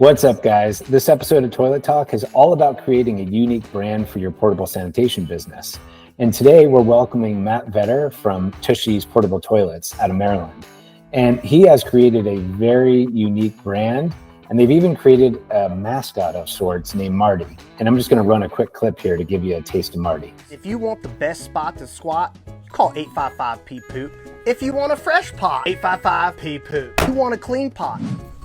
What's up, guys? This episode of Toilet Talk is all about creating a unique brand for your portable sanitation business. And today we're welcoming Matt Vetter from Tushee's Portable Toilets out of Maryland. And he has created a very unique brand, and they've even created a mascot of sorts named Marty. And I'm just going to run a quick clip here to give you a taste of Marty. If you want the best spot to squat, call 855-P-Poop. If you want a fresh pot, 855-P-Poop. If you want a clean pot,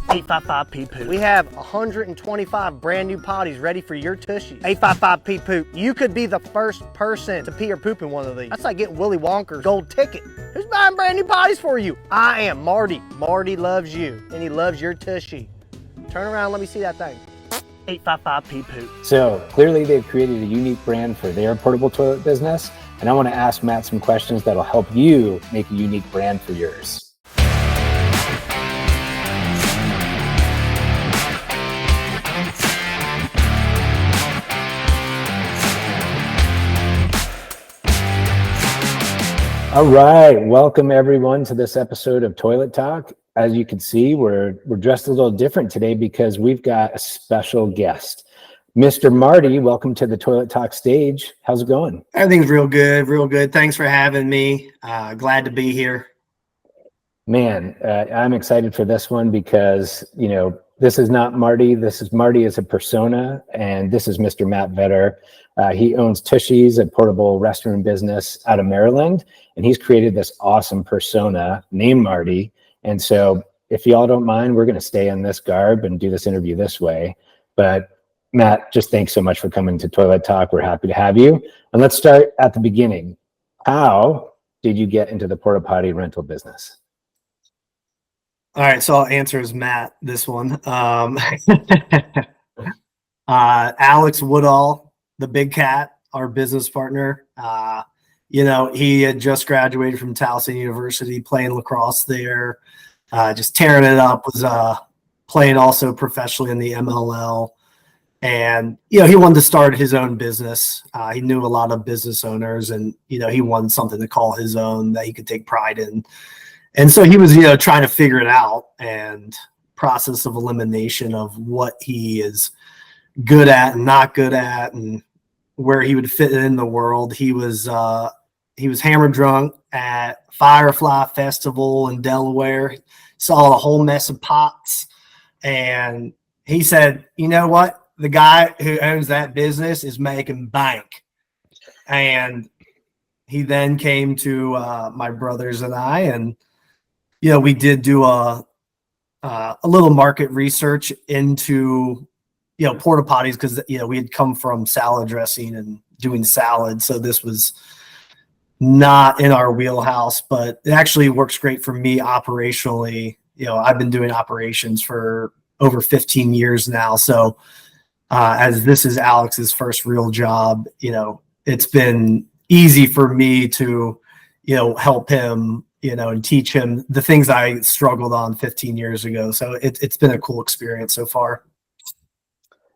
855-P-Poop. We have 125 brand new potties ready for your tushies. 855-P-Poop. You could be the first person to pee or poop in one of these. That's like getting Willy Wonka's gold ticket. Who's buying brand new potties for you? I am Marty. Marty loves you, and he loves your tushy. Turn around, let me see that thing. 855-P-Poop. So clearly they've created a unique brand for their portable toilet business. And I want to ask Matt some questions that'll help you make a unique brand for yours. All right, welcome everyone to this episode of Toilet Talk. As you can see, we're dressed a little different today because we've got a special guest. Mr. Marty, welcome to the Toilet Talk stage. How's it going? Everything's real good, real good. Thanks for having me. Glad to be here. Man, I'm excited for this one because, you know, this is not Marty. This is Marty as a persona, and this is Mr. Matt Vetter. He owns Tushees, a portable restroom business out of Maryland, and he's created this awesome persona named Marty. And so if y'all don't mind, we're going to stay in this garb and do this interview this way. But Matt, just thanks so much for coming to Toilet Talk. We're happy to have you. And let's start at the beginning. How did you get into the porta potty rental business? All right, so I'll answer as Matt this one. Alex Woodall, the big cat, our business partner. You know, he had just graduated from Towson University, playing lacrosse there, just tearing it up, was playing also professionally in the MLL. And, you know, he wanted to start his own business. He knew a lot of business owners, and, you know, he wanted something to call his own that he could take pride in. And so he was, you know, trying to figure it out, and process of elimination of what he is good at and not good at and where he would fit in the world. He was hammer drunk at Firefly Festival in Delaware, saw a whole mess of pots, and he said, you know what? The guy who owns that business is making bank. And he then came to my brothers and I, and, you know, we did do a little market research into, you know, porta potties, because, you know, we had come from salad dressing and doing salad. So this was not in our wheelhouse, but it actually works great for me operationally. You know, I've been doing operations for over 15 years now. So as this is Alex's first real job, you know, it's been easy for me to, you know, help him, you know, and teach him the things I struggled on 15 years ago. So it's been a cool experience so far.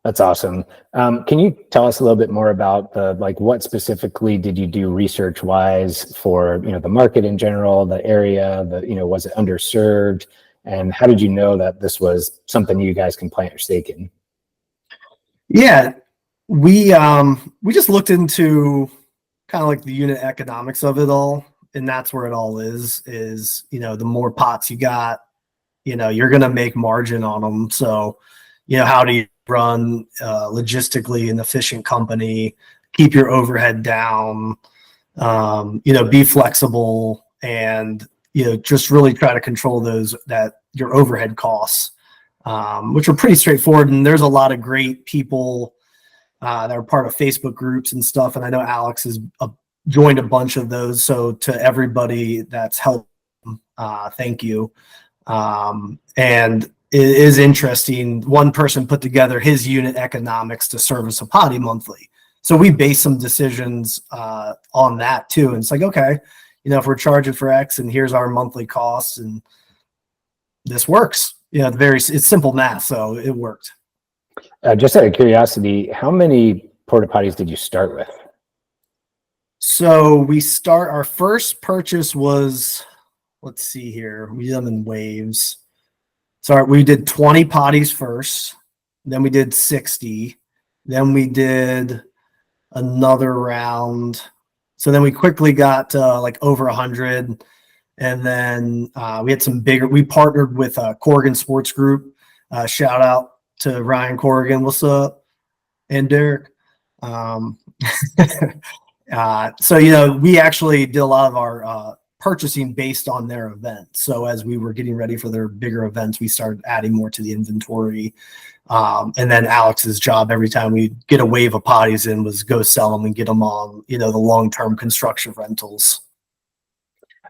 That's awesome. Can you tell us a little bit more about what specifically did you do research wise for, you know, the market in general, the area, you know, was it underserved, and how did you know that this was something you guys can plant your stake in? Yeah, we just looked into kind of like the unit economics of it all, and that's where it all is, you know, the more pots you got, you know, you're going to make margin on them. So, you know, how do you run logistically an efficient company, keep your overhead down, you know, be flexible, and, you know, just really try to control your overhead costs, which are pretty straightforward. And there's a lot of great people that are part of Facebook groups and stuff. And I know Alex has joined a bunch of those. So to everybody that's helped, thank you. And it is interesting. One person put together his unit economics to service a potty monthly. So we base some decisions on that too. And it's like, okay, you know, if we're charging for X and here's our monthly costs, and this works. You know, it's simple math, so it worked. Just out of curiosity, how many porta potties did you start with? So our first purchase was, let's see here, we did them in waves. So we did 20 potties first, then we did 60, then we did another round. So then we quickly got to like over 100. And then we had some bigger, we partnered with Corrigan Sports Group. Shout out to Ryan Corrigan. What's up? And Derek. So, we actually did a lot of our purchasing based on their events. So as we were getting ready for their bigger events, we started adding more to the inventory. And then Alex's job every time we get a wave of potties in was go sell them and get them on, the long-term construction rentals.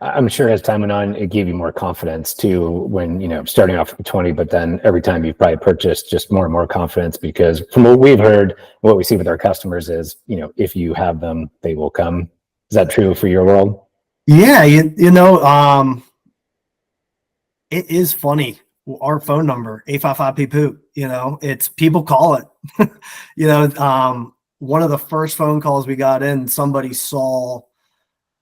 I'm sure as time went on, it gave you more confidence too when, starting off with 20, but then every time you probably purchased, just more and more confidence, because from what we've heard, what we see with our customers is, if you have them, they will come. Is that true for your world? Yeah. It is funny. Our phone number, 855-P-POOP, it's people call it, one of the first phone calls we got in, somebody saw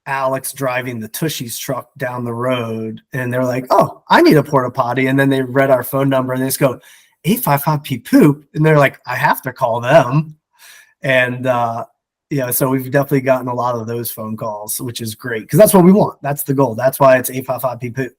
Alex driving the Tushees truck down the road and they're like, oh, I need a porta potty. And then they read our phone number and they just go 855-P-POOP. And they're like, I have to call them. And, so we've definitely gotten a lot of those phone calls, which is great because that's what we want. That's the goal. That's why it's 855-P-POOP.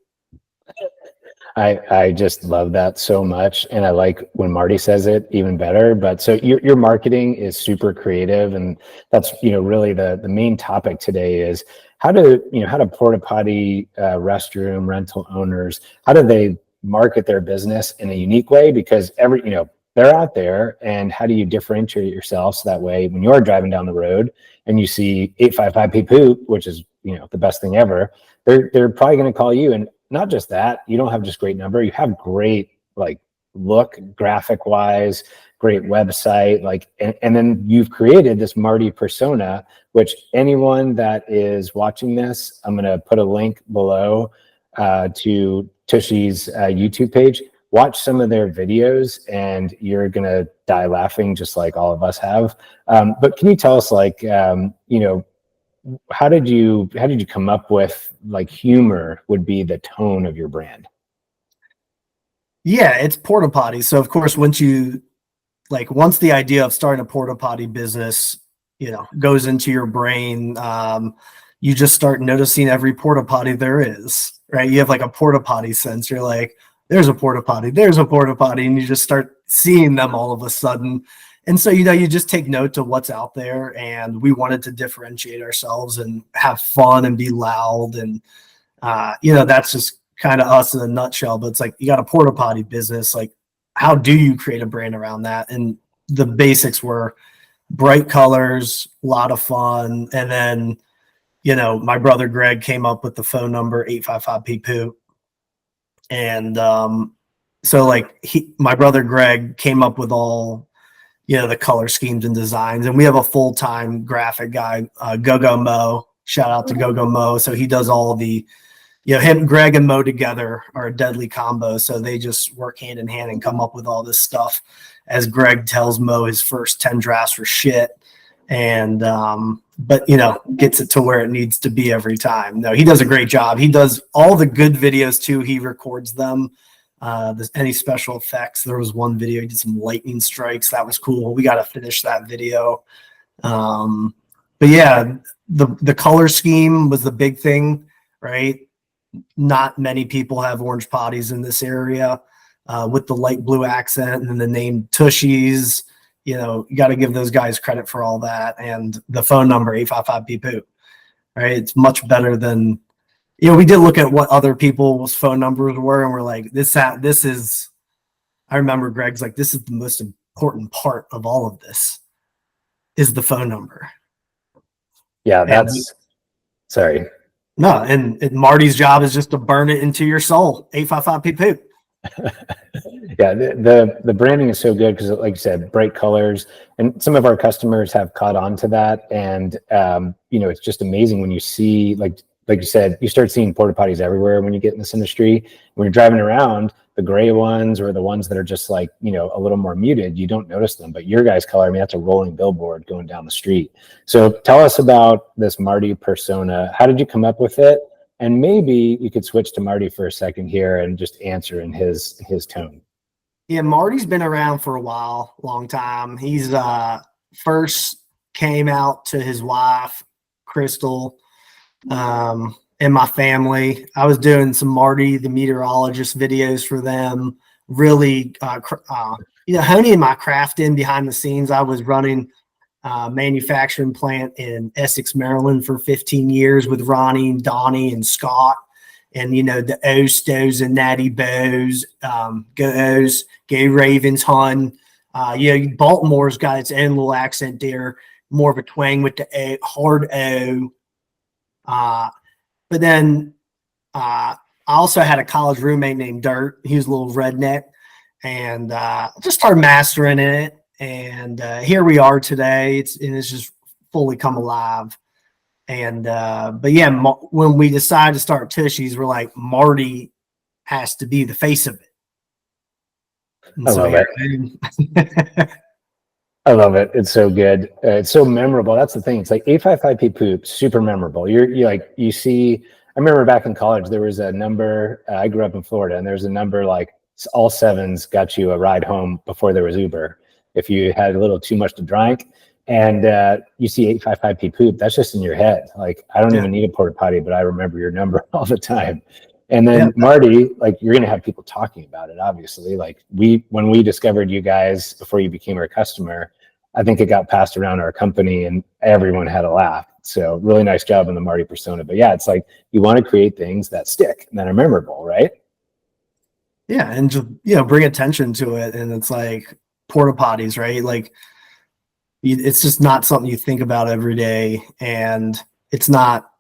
I just love that so much. And I like when Marty says it even better. But so your marketing is super creative. And that's, really the main topic today is how do porta potty restroom rental owners, how do they market their business in a unique way? Because they're out there, and how do you differentiate yourself so that way when you're driving down the road and you see 855-P-POOP, which is, the best thing ever, they're probably going to call you. And not just that, you don't have just great number, you have great look graphic wise, great website, and then you've created this Marty persona, which anyone that is watching this, I'm going to put a link below to Tushee's YouTube page. Watch some of their videos and you're going to die laughing just like all of us have. But can you tell us how did you come up with humor would be the tone of your brand? Yeah, it's porta potty. So of course, once the idea of starting a porta potty business, goes into your brain, you just start noticing every porta potty there is, right? You have a porta potty sense. You're like, there's a porta potty, there's a porta potty. And you just start seeing them all of a sudden. And so, you just take note of what's out there, and we wanted to differentiate ourselves and have fun and be loud. And, that's just kind of us in a nutshell, but it's you got a porta potty business. How do you create a brand around that? And the basics were bright colors, a lot of fun. And then, my brother Greg came up with the phone number 855-P-POOP. And, my brother Greg came up with all, the color schemes and designs. And we have a full-time graphic guy, Go-Go Mo. Shout out to Go-Go Mo. So he does all the, Greg and Mo together are a deadly combo. So they just work hand in hand and come up with all this stuff as Greg tells Mo his first 10 drafts for shit. And, but gets it to where it needs to be every time. No, he does a great job. He does all the good videos too. He records them. Any special effects. There was one video, he did some lightning strikes. That was cool. We got to finish that video. But yeah, the color scheme was the big thing, right? Not many people have orange potties in this area with the light blue accent and the name Tushies. You got to give those guys credit for all that. And the phone number 855-P-POOP, right? It's much better than, we did look at what other people's phone numbers were, and we're like, this is, I remember Greg's like, this is the most important part of all of this is the phone number. Yeah, sorry. No, and Marty's job is just to burn it into your soul. 855-P-POOP. Yeah, the branding is so good because, like you said, bright colors, and some of our customers have caught on to that. And it's just amazing when you see, like you said, you start seeing porta potties everywhere when you get in this industry. When you're driving around, the gray ones or the ones that are just a little more muted, you don't notice them. But your guys' color, that's a rolling billboard going down the street. So tell us about this Marty persona. How did you come up with it? And maybe you could switch to Marty for a second here and just answer in his tone. Yeah, Marty's been around for a while, long time. He's first came out to his wife, Crystal, and my family. I was doing some Marty the meteorologist videos for them. Really, honing my craft in behind the scenes. I was running manufacturing plant in Essex, Maryland for 15 years with Ronnie, Donnie, and Scott. And, the O-Stows and Natty Bows, Go-O's, Gay Ravens, Hun. Baltimore's got its own little accent there, more of a twang with the O, hard O. But then I also had a college roommate named Dirt. He was a little redneck. And just started mastering it. And here we are today. It's just fully come alive. And but yeah, when we decided to start Tushies, we're like, Marty has to be the face of it. And I love it. I love it. It's so good. It's so memorable. That's the thing. It's like 855P poop, super memorable. You see. I remember back in college, there was a number. I grew up in Florida, and there's a number like all sevens got you a ride home before there was Uber. If you had a little too much to drink. And you see 855P poop, that's just in your head. Like, I don't even need a porta potty, but I remember your number all the time. And then Marty, like, you're going to have people talking about it, obviously. Like, when we discovered you guys before you became our customer, I think it got passed around our company and everyone had a laugh. So really nice job on the Marty persona. But yeah, it's like you want to create things that stick and that are memorable, right? Yeah, and just, bring attention to it. And it's like porta potties, right? Like, it's just not something you think about every day, and it's not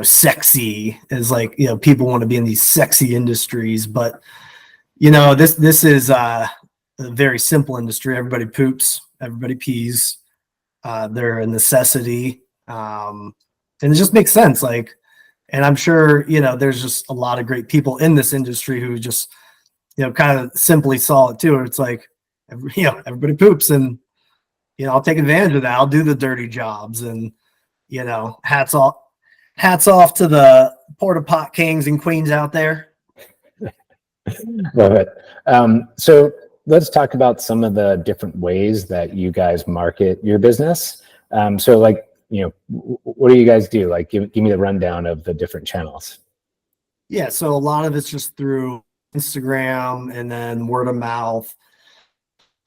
sexy as like people want to be in these sexy industries, but this is a very simple industry. Everybody poops, everybody pees, they're a necessity, and it just makes sense. Like, and I'm sure there's just a lot of great people in this industry who just kind of simply saw it too. It's like everybody poops, and I'll take advantage of that. I'll do the dirty jobs, and hats off to the porta pot kings and queens out there. Love it. So let's talk about some of the different ways that you guys market your business. So like, what do you guys do? Like, give me the rundown of the different channels. Yeah, so a lot of it's just through Instagram and then word of mouth.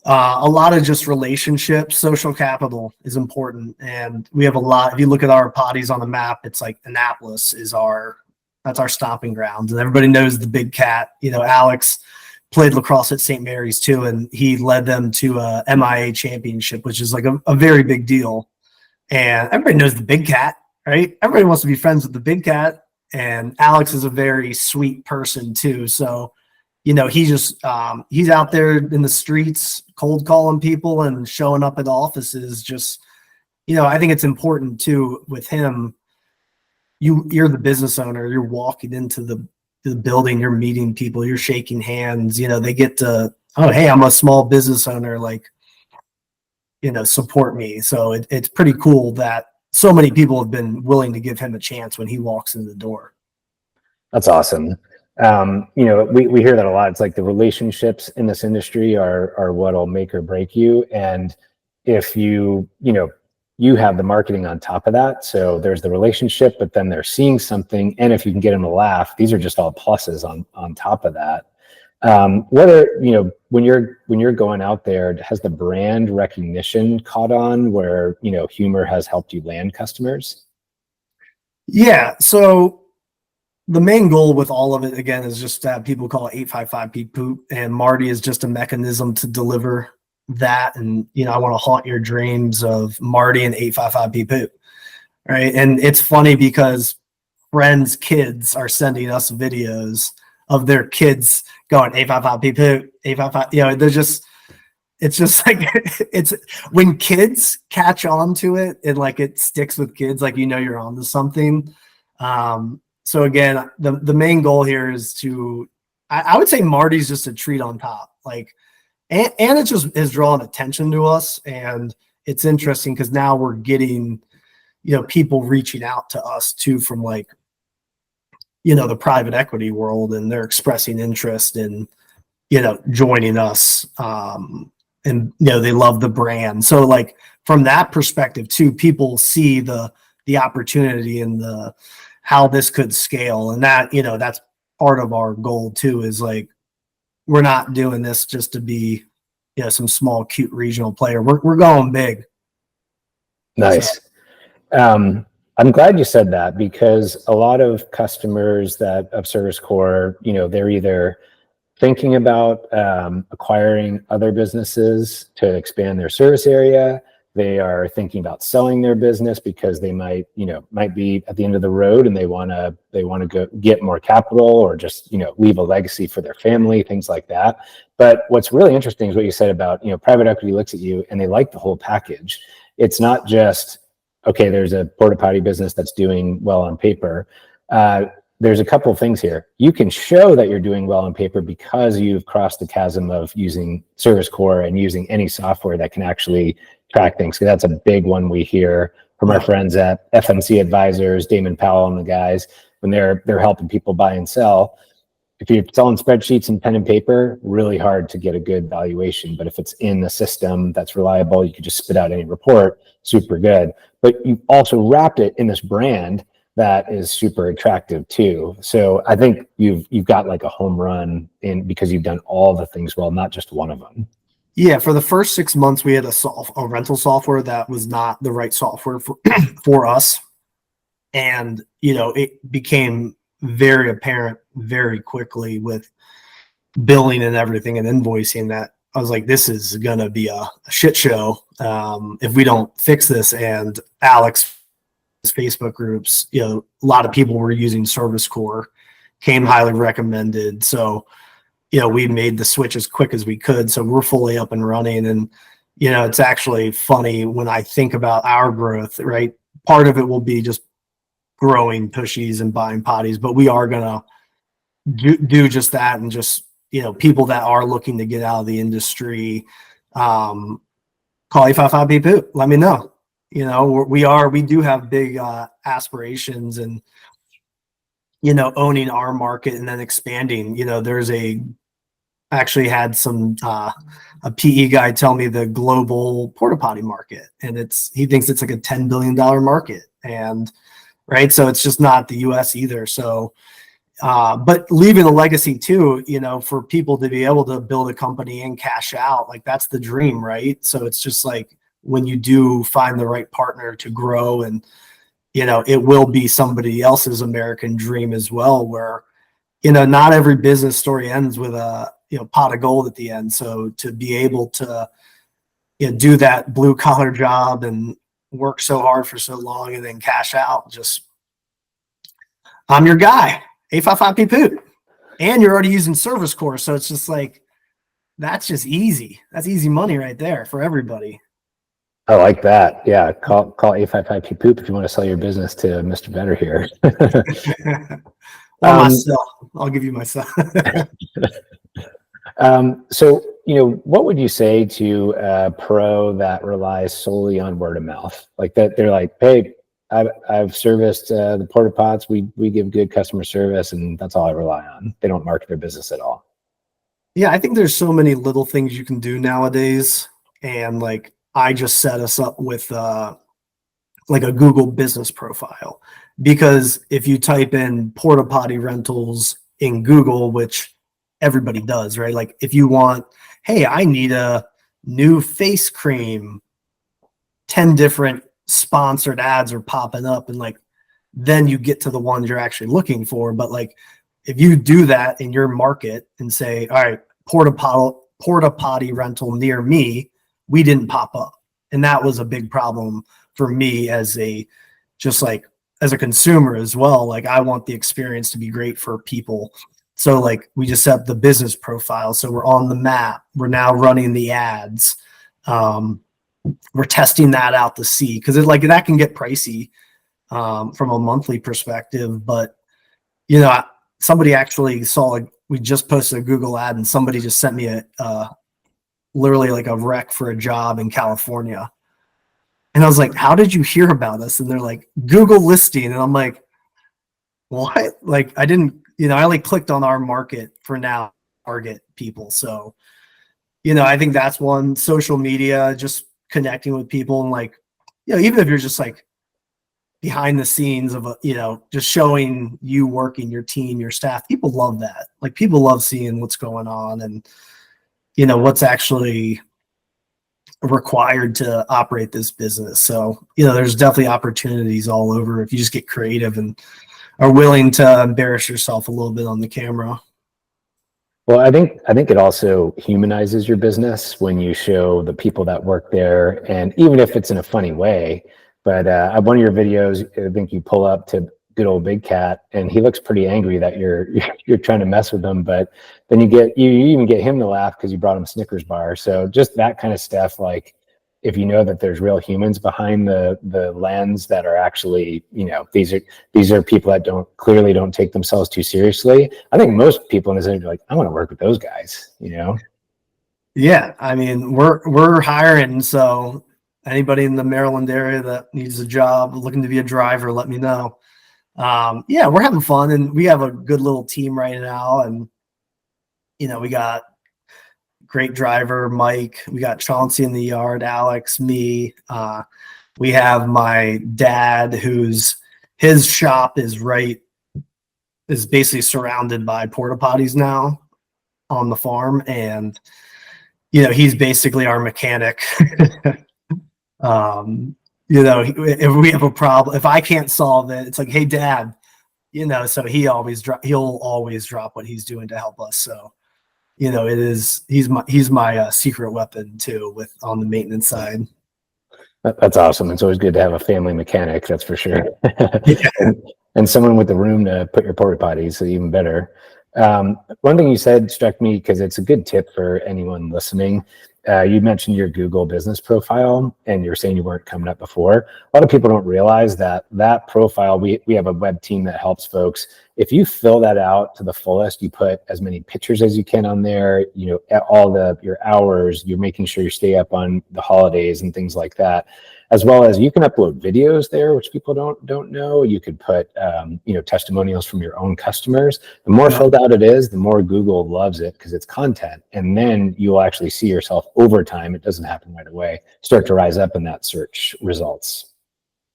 A lot of just relationships. Social capital is important, and we have a lot. If you look at our potties on the map, it's like Annapolis is that's our stomping grounds, and everybody knows the Big Cat. Alex played lacrosse at St. Mary's too, and he led them to a MIA championship, which is like a very big deal. And everybody knows the Big Cat, right? Everybody wants to be friends with the Big Cat, and Alex is a very sweet person too. So he just he's out there in the streets cold calling people and showing up at offices. Just I think it's important too with him. You're the business owner. You're walking into the building. You're meeting people. You're shaking hands. They get to, oh, hey, I'm a small business owner. Like, support me. So it's pretty cool that so many people have been willing to give him a chance when he walks in the door. That's awesome. We hear that a lot. It's like the relationships in this industry are what'll make or break you. And if you have the marketing on top of that, so there's the relationship, but then they're seeing something. And if you can get them to laugh, these are just all pluses on top of that. What are, when you're going out there, has the brand recognition caught on where, humor has helped you land customers? Yeah. So the main goal with all of it, again, is just to have people call it 855P poop, and Marty is just a mechanism to deliver that. And, I want to haunt your dreams of Marty and 855P poop. Right. And it's funny because friends' kids are sending us videos of their kids going 855P poop, 855. It's just like, it's when kids catch on to it and like it sticks with kids, like, you're onto something. So again, the main goal here is I would say Marty's just a treat on top, like, and it just is drawing attention to us. And it's interesting because now we're getting, people reaching out to us too, from like, the private equity world, and they're expressing interest in, joining us. And they love the brand. So like from that perspective too, people see the opportunity and how this could scale. And that, that's part of our goal too, is like, we're not doing this just to be, some small, cute regional player. We're going big. Nice. So. I'm glad you said that, because a lot of customers of ServiceCore, they're either thinking about acquiring other businesses to expand their service area. They are thinking about selling their business because they might be at the end of the road and they want to go get more capital, or just, leave a legacy for their family, things like that. But what's really interesting is what you said about, private equity looks at you and they like the whole package. It's not just, okay, there's a porta potty business that's doing well on paper. There's a couple of things here. You can show that you're doing well on paper because you've crossed the chasm of using ServiceCore and using any software that can actually track things. So that's a big one we hear from our friends at FMC Advisors, Damon Powell and the guys, when they're helping people buy and sell. If you're selling spreadsheets and pen and paper, really hard to get a good valuation. But if it's in the system that's reliable, you could just spit out any report, super good. But you've also wrapped it in this brand that is super attractive too. So I think you've got like a home run because you've done all the things well, not just one of them. Yeah, for the first 6 months, we had a rental software that was not the right software for us. And, it became very apparent very quickly with billing and everything and invoicing that I was like, this is going to be a shit show if we don't fix this. And Alex, Facebook groups, a lot of people were using ServiceCore, came highly recommended. So, we made the switch as quick as we could. So we're fully up and running. And, it's actually funny when I think about our growth, right? Part of it will be just growing Tushies and buying potties, but we are going to do just that. And just, people that are looking to get out of the industry, call 855 let me know. We do have big aspirations and, owning our market and then expanding. Actually had some a PE guy tell me the global porta potty market, and he thinks it's like a $10 billion market, and right, so it's just not the US either. So but leaving a legacy too, for people to be able to build a company and cash out, like that's the dream, right? So it's just like when you do find the right partner to grow, and it will be somebody else's American dream as well, where not every business story ends with a pot of gold at the end. So to be able to do that blue collar job and work so hard for so long and then cash out, just I'm your guy, 855 poop, and you're already using ServiceCore, so it's just like that's just easy. That's easy money right there for everybody. I like that. Yeah, call 855 poop if you want to sell your business to Mr. Vetter here. Or myself. I'll give you myself. So, what would you say to a pro that relies solely on word of mouth? Like that, they're like, hey, I've serviced the porta pots. We give good customer service, and that's all I rely on. They don't market their business at all. Yeah, I think there's so many little things you can do nowadays, and like I just set us up with like a Google business profile, because if you type in porta potty rentals in Google, which everybody does, right? Like if you want, hey, I need a new face cream, 10 different sponsored ads are popping up, and like then you get to the ones you're actually looking for. But like if you do that in your market and say, all right, porta potty rental near me, we didn't pop up. And that was a big problem for me as a consumer as well. Like I want the experience to be great for people. So like we just set up the business profile. So we're on the map. We're now running the ads. We're testing that out to see, because like that can get pricey from a monthly perspective. But somebody actually saw, we just posted a Google ad, and somebody just sent me literally like a rec for a job in California. And I was like, how did you hear about us? And they're like, Google listing. And I'm like, what? Like I didn't, I only clicked on our market for now, target people. So, I think that's one. Social media, just connecting with people, and like, even if you're just like behind the scenes of just showing you working, your team, your staff, people love that. Like, people love seeing what's going on and what's actually required to operate this business. So there's definitely opportunities all over if you just get creative and are willing to embarrass yourself a little bit on the camera. Well, I think it also humanizes your business when you show the people that work there, and even if it's in a funny way. But one of your videos, I think you pull up to good old Big Cat, and he looks pretty angry that you're trying to mess with him. But then you even get him to laugh because you brought him a Snickers bar. So just that kind of stuff, like, if you know that there's real humans behind the lens that are actually, these are people that clearly don't take themselves too seriously. I think most people in this industry are like, I want to work with those guys, Yeah, I mean, we're hiring, so anybody in the Maryland area that needs a job, looking to be a driver, let me know. Yeah, we're having fun, and we have a good little team right now, and we got great driver Mike, we got Chauncey in the yard, Alex, me. We have my dad, his shop is basically surrounded by porta potties now on the farm, and he's basically our mechanic. If we have a problem, if I can't solve it, it's like, hey, Dad, so he'll always drop what he's doing to help us. So he's my secret weapon too, on the maintenance side. That's awesome. It's always good to have a family mechanic, that's for sure. Yeah. and someone with the room to put your porta potties, so even better. One thing you said struck me, because it's a good tip for anyone listening. You mentioned your Google business profile, and you're saying you weren't coming up before. A lot of people don't realize that profile, we have a web team that helps folks. If you fill that out to the fullest, you put as many pictures as you can on there, all your hours, you're making sure you stay up on the holidays and things like that, as well as you can upload videos there, which people don't know. You could put testimonials from your own customers. The more filled out it is, the more Google loves it, because it's content, and then you'll actually see yourself over time. It doesn't happen right away. Start to rise up in that search results.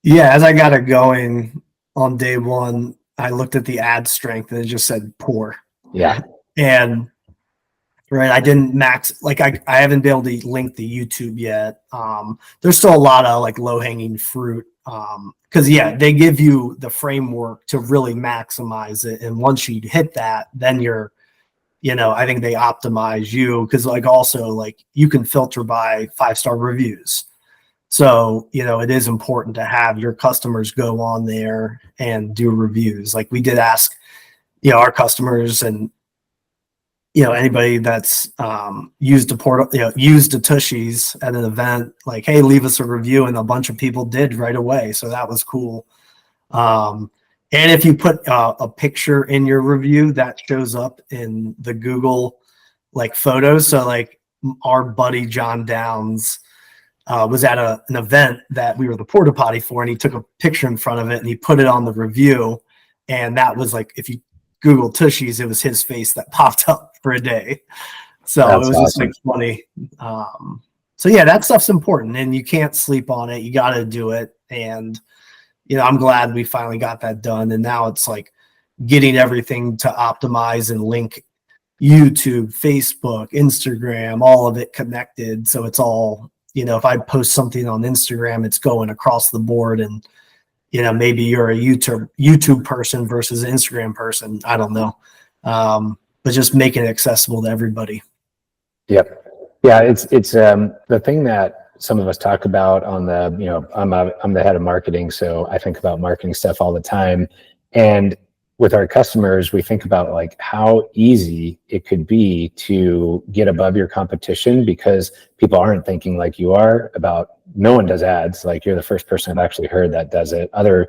Yeah, as I got it going on day one, I looked at the ad strength and it just said poor. Yeah. And right, I didn't max, like I haven't been able to link the YouTube yet. There's still a lot of like low hanging fruit. Because they give you the framework to really maximize it. And once you hit that, then you're, I think they optimize you, because also you can filter by 5-star reviews. So, it is important to have your customers go on there and do reviews. Like, we did ask, our customers and, anybody that's used a Tushies at an event, like, hey, leave us a review. And a bunch of people did right away. So that was cool. And if you put a picture in your review, that shows up in the Google photos. So our buddy John Downs was at an event that we were the porta potty for, and he took a picture in front of it and he put it on the review. And that was if you Google Tushies, it was his face that popped up for a day. So That's it was awesome. just funny. So yeah, that stuff's important, and you can't sleep on it. You got to do it. And, I'm glad we finally got that done. And now it's getting everything to optimize and link YouTube, Facebook, Instagram, all of it connected. So it's all, if I post something on Instagram, it's going across the board, and, maybe you're a YouTube person versus an Instagram person. I don't know. But just making it accessible to everybody. Yep. Yeah. It's the thing that some of us talk about on the, I'm the head of marketing, so I think about marketing stuff all the time. And with our customers, we think about how easy it could be to get above your competition, because people aren't thinking like you are about, no one does ads. You're the first person I've actually heard that does it. Other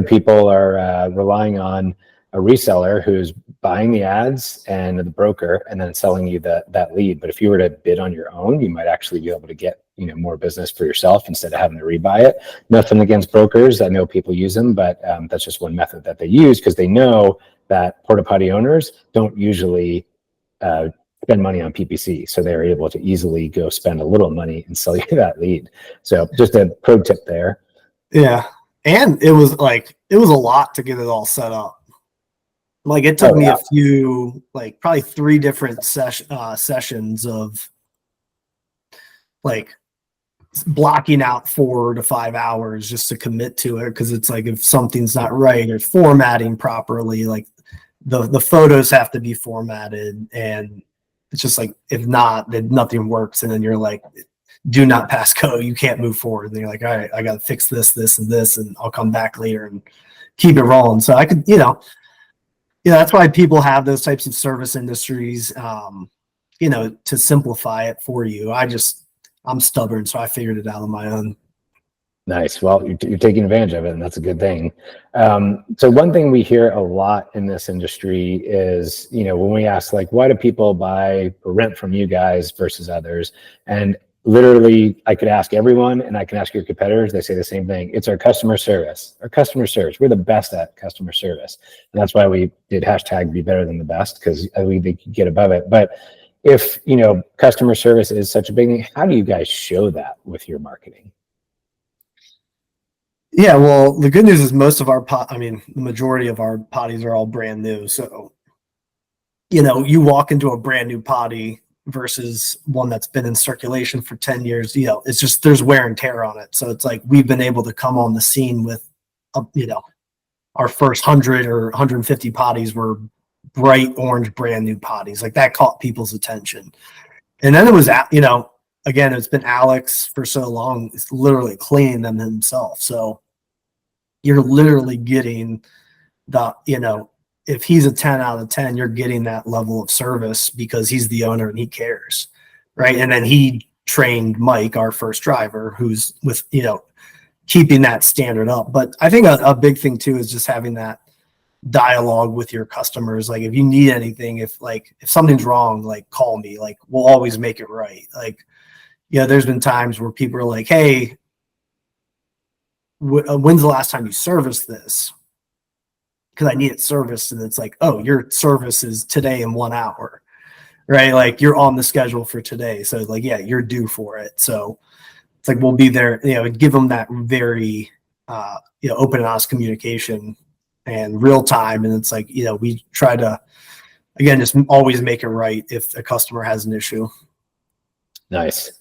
people are relying on a reseller who's buying the ads and the broker, and then selling you that lead. But if you were to bid on your own, you might actually be able to get more business for yourself instead of having to rebuy it. Nothing against brokers. I know people use them, but that's just one method that they use, because they know that porta potty owners don't usually spend money on PPC. So they're able to easily go spend a little money and sell you that lead. So just a pro tip there. Yeah. And it was a lot to get it all set up. Like it took me a few, like probably 3 different sessions of like blocking out 4 to 5 hours just to commit to it. Cause it's like, if something's not right or formatting properly, like the photos have to be formatted, and it's just like, if not, then nothing works. And then you're like, do not pass code. You can't move forward. And you're like, all right, I got to fix this, and this, and I'll come back later and keep it rolling. So I could, that's why people have those types of service industries, to simplify it for you. I'm stubborn, so I figured it out on my own. Nice. Well, you're taking advantage of it, and that's a good thing. So one thing we hear a lot in this industry is, when we ask, like, why do people buy or rent from you guys versus others? And literally, I could ask everyone, and I can ask your competitors. They say the same thing. It's our customer service. Our customer service. We're the best at customer service, and that's why we did #be better than the best, because we could get above it. But if customer service is such a big thing, how do you guys show that with your marketing? Yeah, well, the good news is most of our the majority of our potties are all brand new. So, you walk into a brand new potty versus one that's been in circulation for 10 years, it's just, there's wear and tear on it. So it's like, we've been able to come on the scene with, our first 100 or 150 potties were bright orange, brand new potties. Like that caught people's attention. And then it was, again, it's been Alex for so long. It's literally cleaning them himself. So you're literally getting if he's a 10 out of 10, you're getting that level of service because he's the owner and he cares. Right. And then he trained Mike, our first driver, who's with, keeping that standard up. But I think a big thing too is just having that dialogue with your customers. Like, if you need anything, if something's wrong, like, call me. Like, we'll always make it right. Like, there's been times where people are like, hey, when's the last time you serviced this? Because I need it serviced. And it's like, oh, your service is today in 1 hour, right? Like, you're on the schedule for today. So like, yeah, you're due for it. So it's like, we'll be there, give them that very, open and honest communication and real time. And it's like, we try to, again, just always make it right if a customer has an issue. Nice.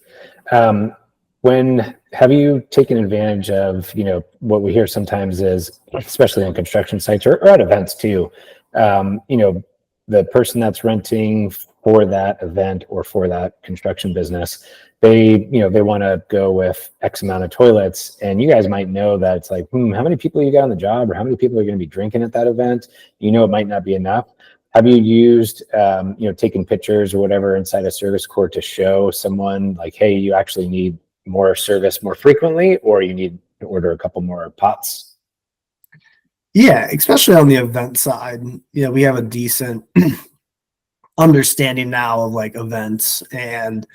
When have you taken advantage of, what we hear sometimes is, especially on construction sites or at events too, the person that's renting for that event or for that construction business, they want to go with X amount of toilets, and you guys might know that it's like, how many people you got on the job, or how many people are going to be drinking at that event? It might not be enough. Have you used, taking pictures or whatever inside of ServiceCore to show someone like, hey, you actually need more service more frequently, or you need to order a couple more pots? Yeah, especially on the event side, we have a decent understanding now of like events, and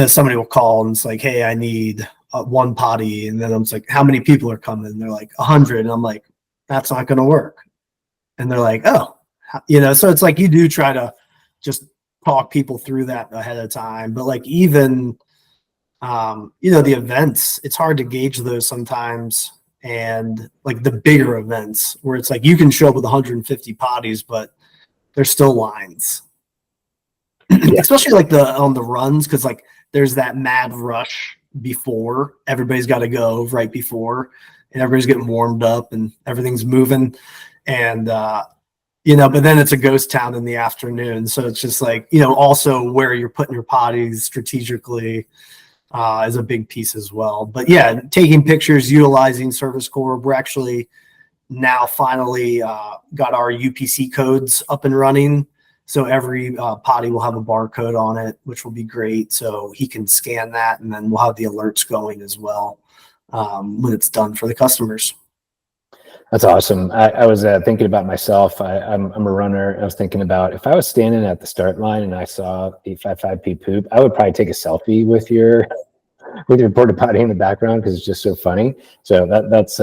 somebody will call and it's like, hey, I need one potty, and then I'm like, how many people are coming? And they're like 100, and I'm like, that's not going to work. And they're like, oh, so it's like, you do try to just talk people through that ahead of time. But like, even the events, it's hard to gauge those sometimes. And like the bigger events where it's like, you can show up with 150 potties, but there's still lines. Yeah. Especially like on the runs, because like there's that mad rush before. Everybody's got to go right before, and everybody's getting warmed up and everything's moving. And but then it's a ghost town in the afternoon. So it's just like, also where you're putting your potties strategically is a big piece as well. But yeah, taking pictures, utilizing ServiceCore. We're actually now finally got our UPC codes up and running. So every potty will have a barcode on it, which will be great. So he can scan that, and then we'll have the alerts going as well when it's done for the customers. That's awesome. I was thinking about myself. I'm a runner. I was thinking about, if I was standing at the start line and I saw 855P poop, I would probably take a selfie with your porta potty in the background, because it's just so funny. So that's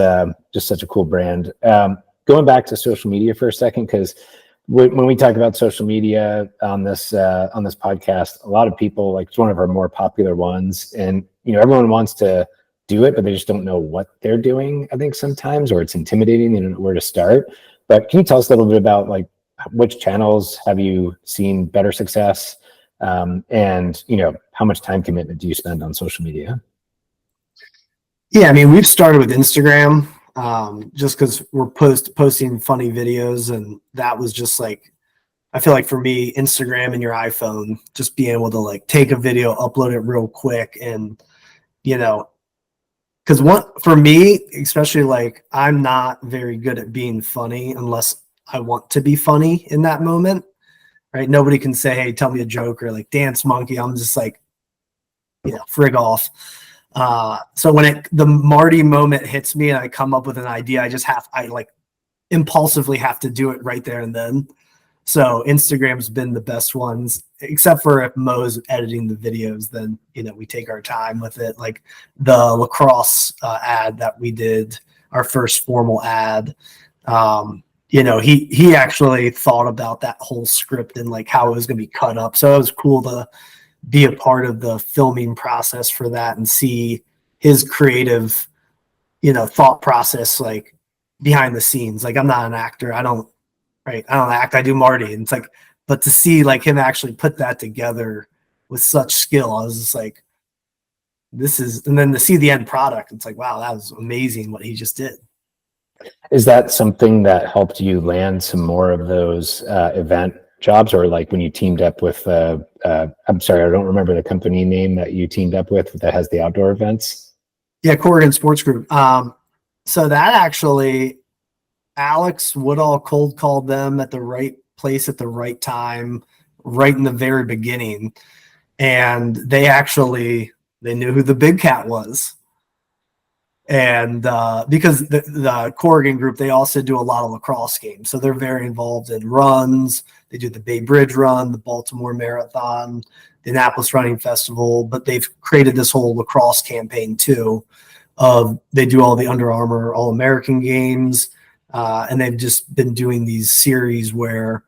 just such a cool brand. Going back to social media for a second, because when we talk about social media on this podcast, a lot of people, like, it's one of our more popular ones, and everyone wants to do it, but they just don't know what they're doing, I think, sometimes, or it's intimidating, they don't know where to start. But can you tell us a little bit about, like, which channels have you seen better success, and how much time commitment do you spend on social media? Yeah, I mean, we've started with Instagram, just because we're posting funny videos, and that was just like, I feel like for me, Instagram and your iPhone, just being able to like take a video, upload it real quick, and because for me, especially, like, I'm not very good at being funny unless I want to be funny in that moment, right? Nobody can say, "Hey, tell me a joke," or like "Dance Monkey." I'm just like, frig off. So when the Marty moment hits me and I come up with an idea, I like impulsively have to do it right there and then. So Instagram's been the best ones, except for if Mo's editing the videos, then, we take our time with it. Like the Lacrosse ad that we did, our first formal ad, he actually thought about that whole script and like how it was going to be cut up. So it was cool to be a part of the filming process for that and see his creative, thought process, like behind the scenes. Like, I'm not an actor. I don't act. I do Marty. And it's like, but to see like him actually put that together with such skill, I was just like, and then to see the end product, it's like, wow, that was amazing what he just did. Is that something that helped you land some more of those event jobs, or like when you teamed up with I'm sorry, I don't remember the company name that you teamed up with that has the outdoor events? Yeah, Corrigan Sports Group. So that actually, Alex Woodall cold called them at the right place at the right time, right in the very beginning, and they knew who the big cat was. And because the Corrigan group, they also do a lot of lacrosse games, so they're very involved in runs. They do the Bay Bridge Run, the Baltimore Marathon, the Annapolis Running Festival, but they've created this whole lacrosse campaign too. They do all the Under Armour All-American games, and they've just been doing these series where,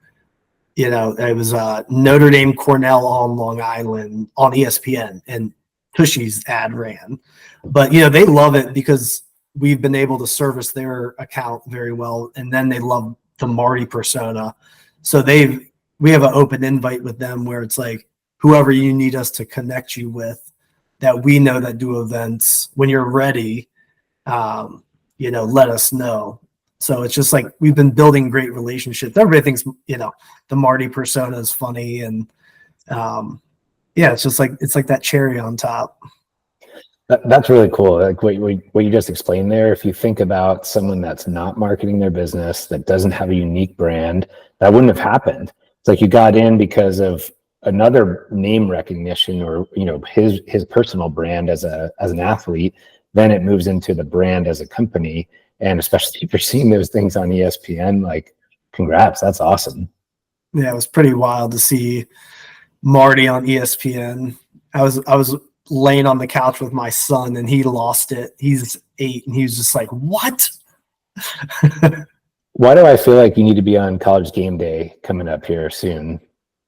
it was Notre Dame Cornell on Long Island on ESPN, and Tushee's ad ran. But, they love it because we've been able to service their account very well, and then they love the Marty persona. So we have an open invite with them where it's like, whoever you need us to connect you with that we know that do events, when you're ready, let us know. So it's just like we've been building great relationships. Everybody thinks, the Marty persona is funny, and it's just like, it's like that cherry on top. That's really cool. Like what you just explained there. If you think about someone that's not marketing their business, that doesn't have a unique brand, that wouldn't have happened. It's like you got in because of another name recognition, or his personal brand as an athlete. Then it moves into the brand as a company, and especially if you're seeing those things on ESPN, like, congrats, that's awesome. Yeah, it was pretty wild to see Marty on ESPN. I was laying on the couch with my son, and he lost it. He's 8, and he was just like, "What?" Why do I feel like you need to be on College Game Day coming up here soon,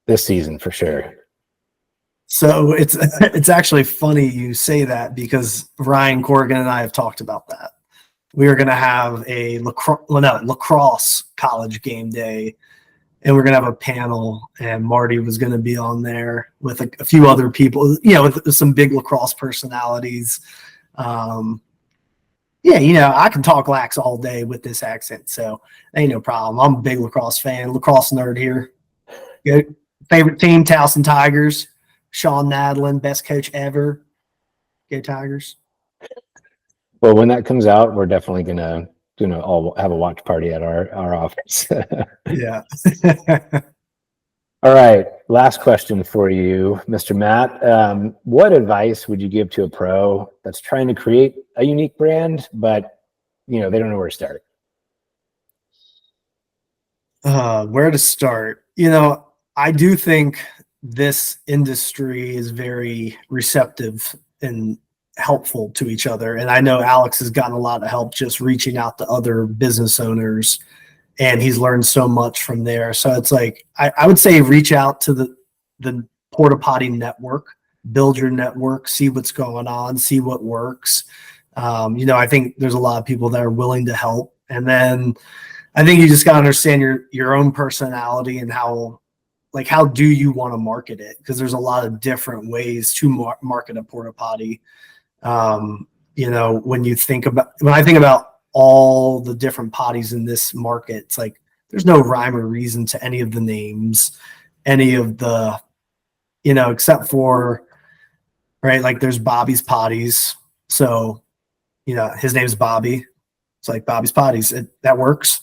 this season for sure? So it's actually funny you say that, because Ryan Corrigan and I have talked about that. We were going to have a lacrosse College Game Day, and we're going to have a panel, and Marty was going to be on there with a few other people, with some big lacrosse personalities. I can talk lax all day with this accent, so ain't no problem. I'm a big lacrosse fan, lacrosse nerd here. Favorite team, Towson Tigers. Sean Nadlin, best coach ever. Go Tigers. Well, when that comes out, we're definitely gonna all have a watch party at our office. Yeah. All right, last question for you, Mr. Matt. What advice would you give to a pro that's trying to create a unique brand, but they don't know where to start? Where to start? I do think this industry is very receptive and helpful to each other. And I know Alex has gotten a lot of help just reaching out to other business owners and he's learned so much from there. So it's like, I would say reach out to the porta potty network, build your network, see what's going on, see what works. I think there's a lot of people that are willing to help. And then I think you just got to understand your own personality and how do you want to market it? Because there's a lot of different ways to market a porta potty. When I think about all the different potties in this market, it's like there's no rhyme or reason to any of the names, any of the, except for, right, like there's Bobby's Potties. So, his name's Bobby. It's like Bobby's Potties. That works.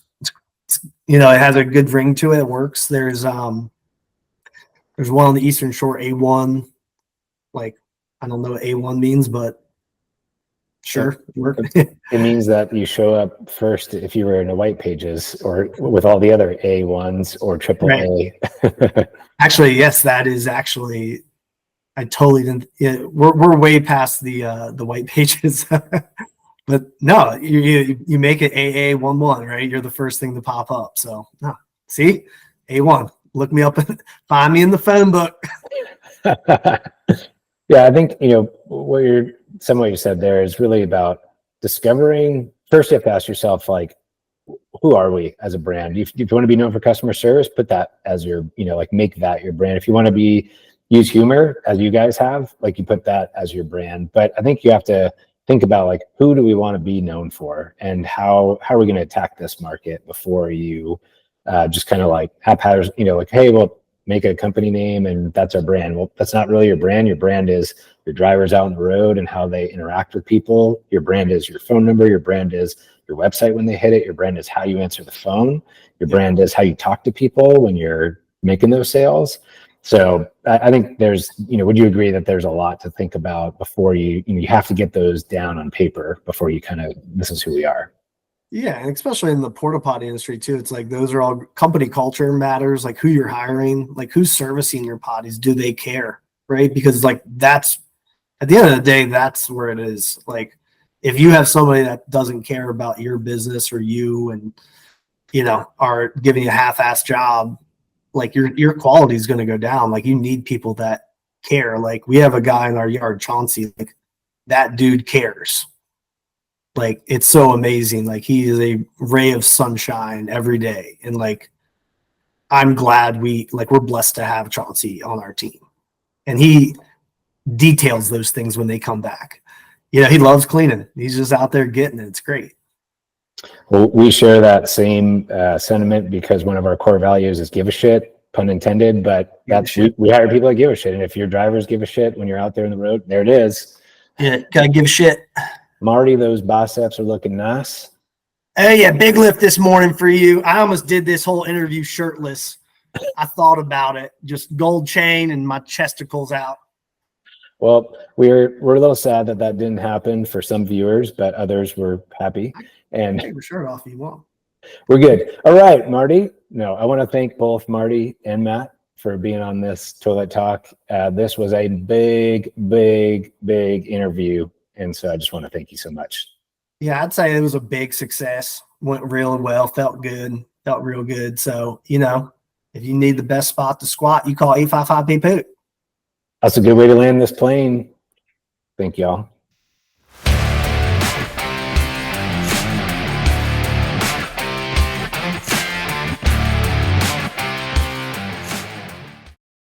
It has a good ring to it. It works. There's one on the Eastern Shore, A1. Like, I don't know what A1 means, but sure. It means that you show up first if you were in the white pages or with all the other A1s or triple A. Actually, yes, that is actually, I totally didn't. We're way past the white pages. But no, you make it AA11, right? You're the first thing to pop up. So no, see, A1. Look me up and find me in the phone book. Yeah, I think what you said there is really about discovering. First, you have to ask yourself, like, who are we as a brand? If you want to be known for customer service, put that as your, make that your brand. If you want to use humor, as you guys have, like, you put that as your brand. But I think you have to think about, like, who do we want to be known for, and how are we going to attack this market before you just kind of like haphazard, hey, well, make a company name and that's our brand. Well, that's not really your brand. Your brand is your drivers out on the road and how they interact with people. Your brand is your phone number. Your brand is your website when they hit it. Your brand is how you answer the phone. Your brand is how you talk to people when you're making those sales. So I think there's, would you agree that there's a lot to think about before you have to get those down on paper before you this is who we are. Yeah, and especially in the porta potty industry too. It's like those are all company culture matters, like who you're hiring, like who's servicing your potties. Do they care? Right? Because like that's at the end of the day, that's where it is. Like if you have somebody that doesn't care about your business or you and are giving you a half-assed job, like your quality is going to go down. Like you need people that care. Like we have a guy in our yard, Chauncey, like that dude cares. Like it's so amazing. Like he is a ray of sunshine every day. And like, I'm glad we're blessed to have Chauncey on our team. And he details those things when they come back. He loves cleaning. He's just out there getting it. It's great. Well, we share that same sentiment because one of our core values is give a shit, pun intended, but we hire people that give a shit. And if your drivers give a shit when you're out there on the road, there it is. Yeah, gotta give a shit. Marty, those biceps are looking nice. Oh yeah, big lift this morning for you. I almost did this whole interview shirtless. I thought about it, just gold chain and my chesticles out. Well, we're a little sad that didn't happen for some viewers, but others were happy. And take your shirt off if you want. We're good. All right, Marty. No, I want to thank both Marty and Matt for being on this Toilet Talk. This was a big interview. And so I just want to thank you so much. Yeah, I'd say it was a big success. Went really well. Felt good. Felt real good. So, if you need the best spot to squat, you call 855 P Poop. That's a good way to land this plane. Thank y'all.